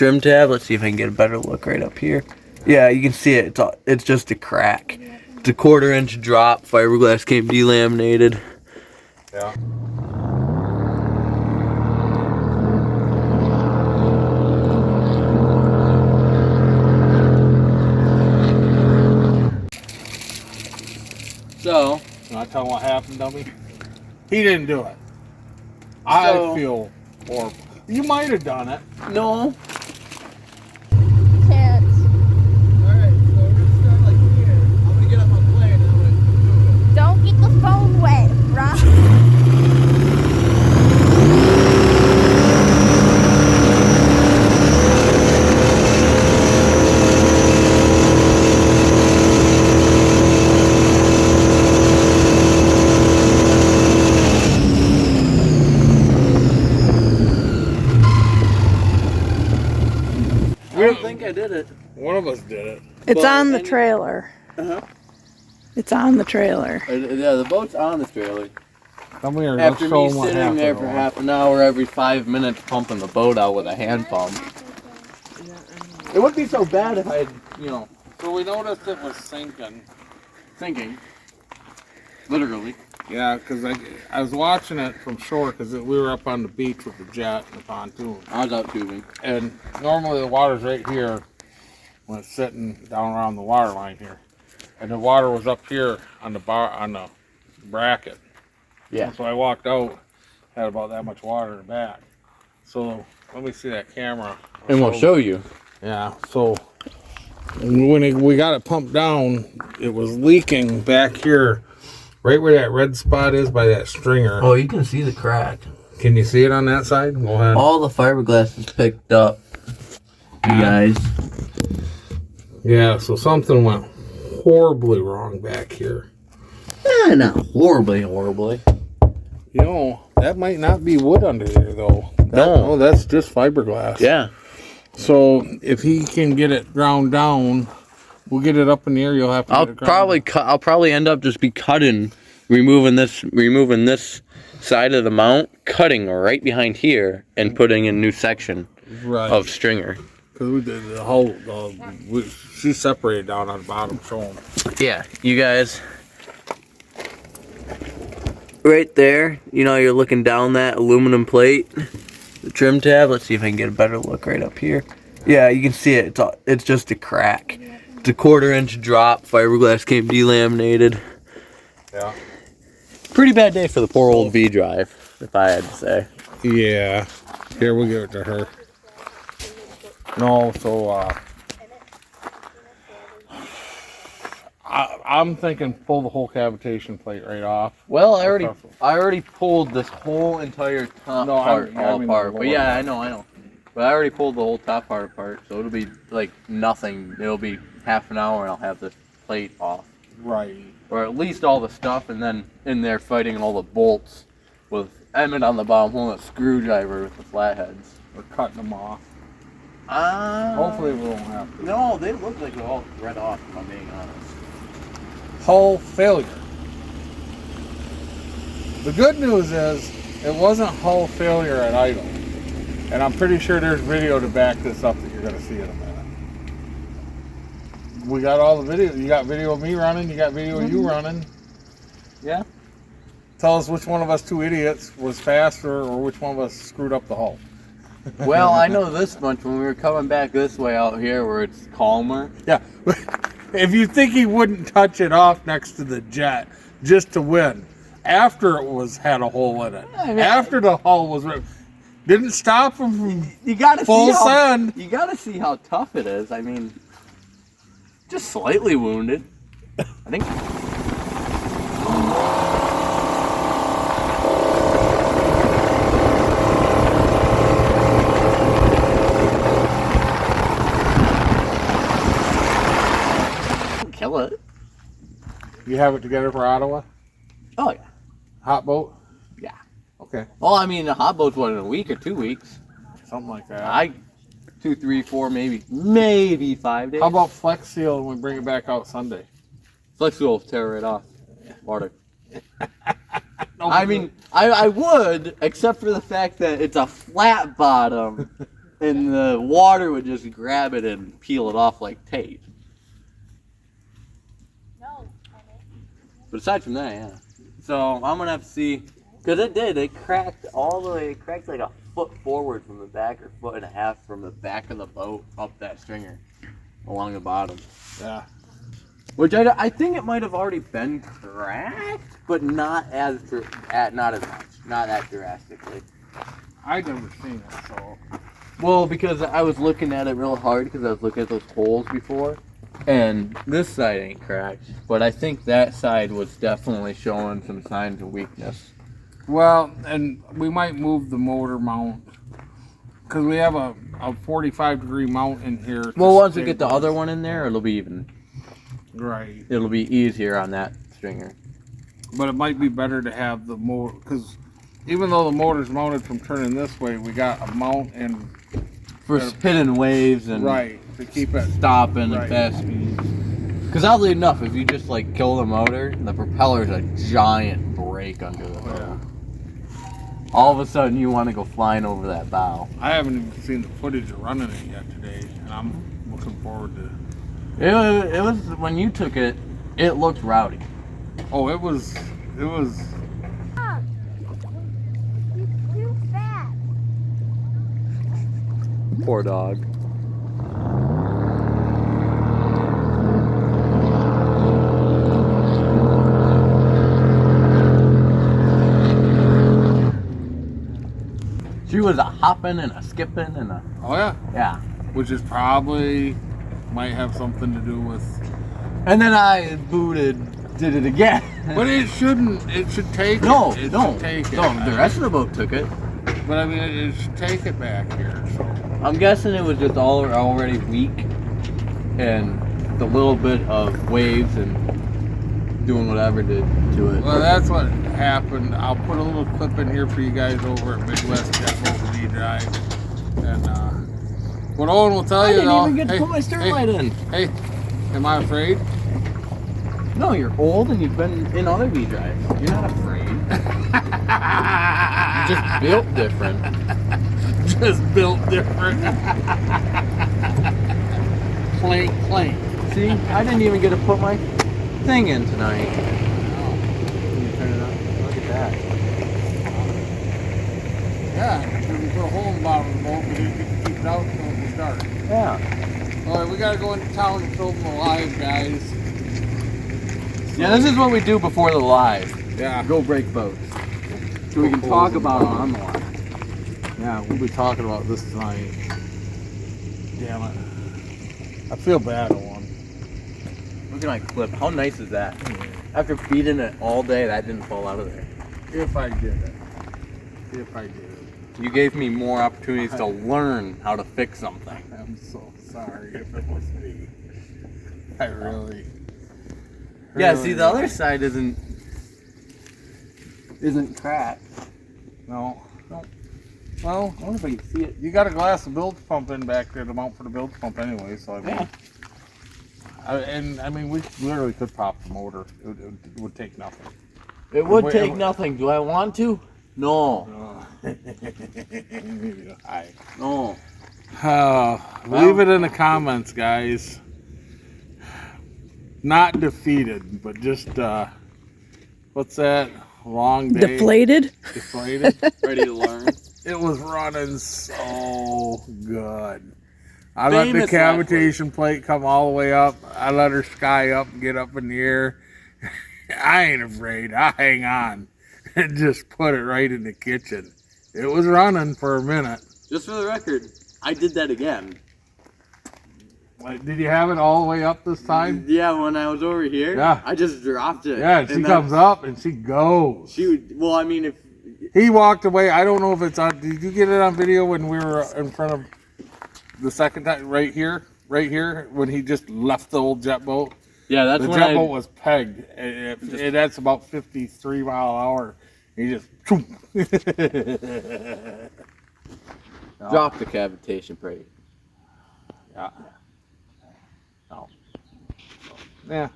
trim tab. Let's see if I can get a better look right up here. Yeah, you can see it. It's just a crack. It's a 1/4 inch drop. Fiberglass came delaminated. Yeah. So, can I tell him what happened, dummy? He didn't do it. I feel horrible. You might have done it. No. Can't. Alright, so we're gonna start like here. I'm gonna get up my plane and I'm gonna move it. Don't get the phone wet, right? I don't think I did it. One of us did it. It's on the trailer. Uh-huh. It's on the trailer. Yeah, the boat's on the trailer. Come here, After let's show me him what sitting happened. there for half an hour every 5 minutes pumping the boat out with a hand pump. It wouldn't be so bad if I had, So we noticed it was sinking. thinking. Literally. Yeah, because I was watching it from shore because we were up on the beach with the jet and the pontoon. I was out tubing. And normally the water's right here when it's sitting down around the water line here. And the water was up here on the bracket. Yeah. So I walked out, had about that much water in the back. So let me see that camera. And we'll show you. Yeah, so when we got it pumped down, it was leaking back here, right where that red spot is by that stringer. Oh, you can see the crack. Can you see it on that side? Go ahead. All the fiberglass is picked up. You guys. Yeah, so something went horribly wrong back here. Not horribly. You know, that might not be wood under there, though. No. That's just fiberglass. Yeah. So if he can get it ground down, we'll get it up in the air. You'll have to. I'll probably end up just be cutting, removing this side of the mount, cutting right behind here, and putting in a new section of stringer. Because we did the whole, she's separated down on the bottom. Show them. Yeah, you guys. Right there, you're looking down that aluminum plate, the trim tab. Let's see if I can get a better look right up here. Yeah, you can see it. It's just a crack. It's a 1/4 inch drop. Fiberglass came delaminated. Yeah. Pretty bad day for the poor old V drive, if I had to say. Yeah. Here, we'll give it to her. No, so, I'm thinking pull the whole cavitation plate right off. Well, I already pulled this whole entire top part apart. But yeah, I know. But I already pulled the whole top part apart, so it'll be like nothing. It'll be half an hour and I'll have this plate off. Right. Or at least all the stuff, and then in there fighting all the bolts with Emmett on the bottom holding a screwdriver with the flatheads. We're cutting them off. Hopefully we won't have to. No, they look like they're all thread off, if I'm being honest. Hull failure. The good news is it wasn't hull failure at idle. And I'm pretty sure there's video to back this up that you're going to see in a minute. We got all the video. You got video of me running. You got video of you running. Yeah. Tell us which one of us two idiots was faster or which one of us screwed up the hull. Well, I know this much. When we were coming back this way out here where it's calmer. Yeah. If you think he wouldn't touch it off next to the jet just to win, after it had a hole in it, after the hull was ripped, didn't stop him from full send. You gotta see how tough it is. I mean, just slightly wounded. I think. Kill it. You have it together for Ottawa? Oh yeah. Hot boat? Yeah. Okay. Well, I mean, the hot boat's what, in a week or 2 weeks? Something like that. 2, 3, 4, maybe 5 days. How about Flex Seal and we bring it back out Sunday? Flex Seal will tear right off. Water. I mean, I would, except for the fact that it's a flat bottom and the water would just grab it and peel it off like tape. But aside from that, yeah. So I'm gonna have to see, cause it cracked all the way. It cracked like a foot forward from the back, or foot and a half from the back of the boat up that stringer, along the bottom. Yeah. Which I think it might have already been cracked, but not as not as much, not that drastically. I never seen it, so. Well, because I was looking at it real hard because I was looking at those holes before, and this side ain't cracked, but I think that side was definitely showing some signs of weakness. Well, and we might move the motor mount because we have a 45-degree mount in here. Well, once we get the other one in there, it'll be even. Right. It'll be easier on that stringer. But it might be better to have the motor, because even though the motor's mounted from turning this way, we got a mount and For hitting waves and right to keep it stopping right. at fast speeds. Because oddly enough, if you just like kill the motor, the propeller's a giant brake under the hood. All of a sudden, you want to go flying over that bow. I haven't even seen the footage of running it yet today, and I'm looking forward to. It was when you took it. It looked rowdy. Oh, it was. Mom, he's too fat. Poor dog. She was a hopping and a skipping and a Oh yeah, yeah. which is probably might have something to do with. And then I did it again. But it shouldn't. It should take No, it. It no, should take it. no. The rest of the boat took it. But I mean, it should take it back here. So. I'm guessing it was just already weak, and the little bit of waves and doing whatever did to it. Well, that's what happened. I'll put a little clip in here for you guys over at Midwest Jet Boat V-Drive. And what Owen will tell I you didn't though. even get to put my stern light in. Hey, am I afraid? No, you're old and you've been in other V drives. You're not afraid. You're just built different. Just built different. Clank. See, I didn't even get to put my thing in tonight. Can you turn it on? Look at that. Yeah, because we put a hole in the bottom of the boat, we didn't get to keep it out until it was dark. Yeah. Alright, we gotta go into town and film the live, guys. Yeah, this is what we do before the live. Yeah. Go break boats. So we can talk about them on the live. Yeah, we'll be talking about this tonight. Damn it. I feel bad, Owen. Look at my clip. How nice is that? After feeding it all day, that didn't fall out of there. If I did it. You gave me more opportunities to learn how to fix something. I'm so sorry if it was me. I really. Yeah, see, the other side isn't cracked. No. Well, I wonder if I can see it. you got a glass of bilge pump in back there to mount for the bilge pump anyway, so I mean. Yeah. I mean, we literally could pop the motor. It would take nothing. It would Wait, take nothing. Do I want to? No. No. Leave it in the comments, guys. Not defeated, but just what's that? Long day. Deflated? Deflated. Ready to learn. It was running so good. I let the Famous cavitation plate come all the way up. I let her sky up and get up in the air. I ain't afraid. I hang on and just put it right in the kitchen. It was running for a minute. Just for the record, I did that again. Like, did you have it all the way up this time? Yeah, when I was over here, Yeah. I just dropped it. Yeah, and she comes up and she goes. She would, well, I mean, if He walked away. I don't know if it's on. Did you get it on video when we were in front of the second time? Right here, when he just left the old jet boat. yeah, that's The when jet boat was pegged. That's about 53 mile an hour. He just. dropped the cavitation plate. Yeah. No. Yeah.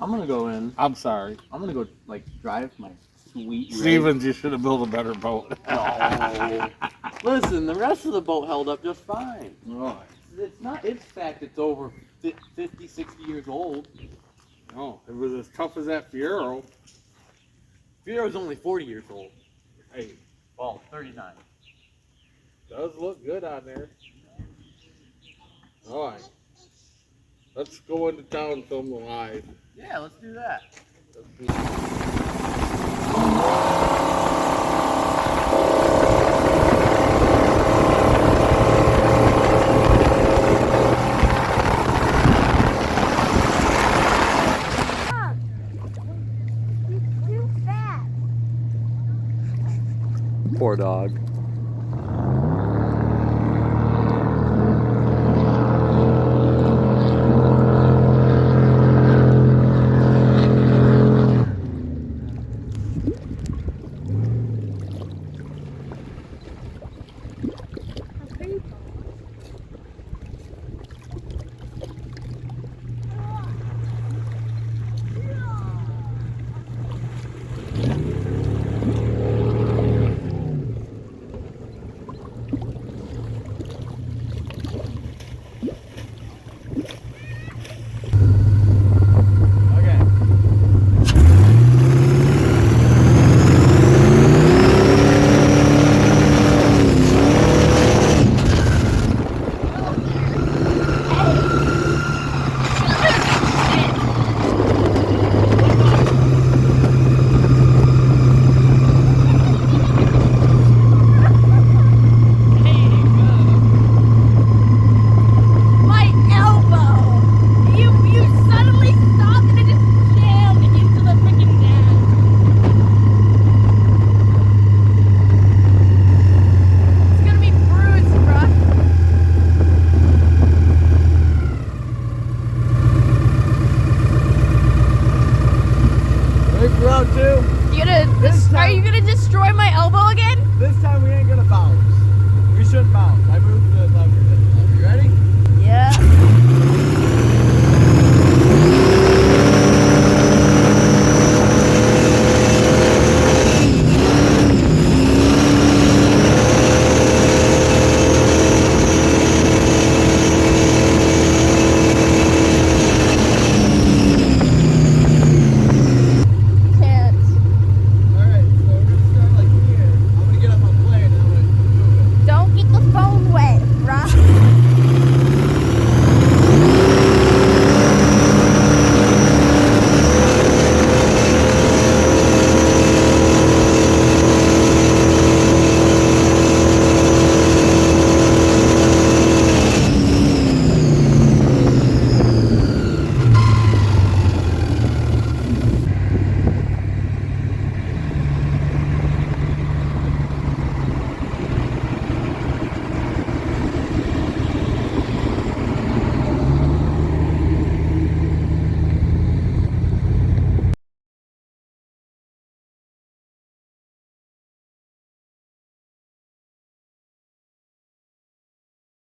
I'm gonna go in. I'm sorry. I'm gonna go like drive my sweet. Stevens, you should have built a better boat. No. Listen, the rest of the boat held up just fine. No, It's not its fact it's over 50, 60 years old. no, it was as tough as that Fiero. Fiero's only 40 years old. Hey, Well, 39. does look good on there. All right, let's go into town and film the live. Yeah, let's do that. Mom, he's too fast. Poor dog.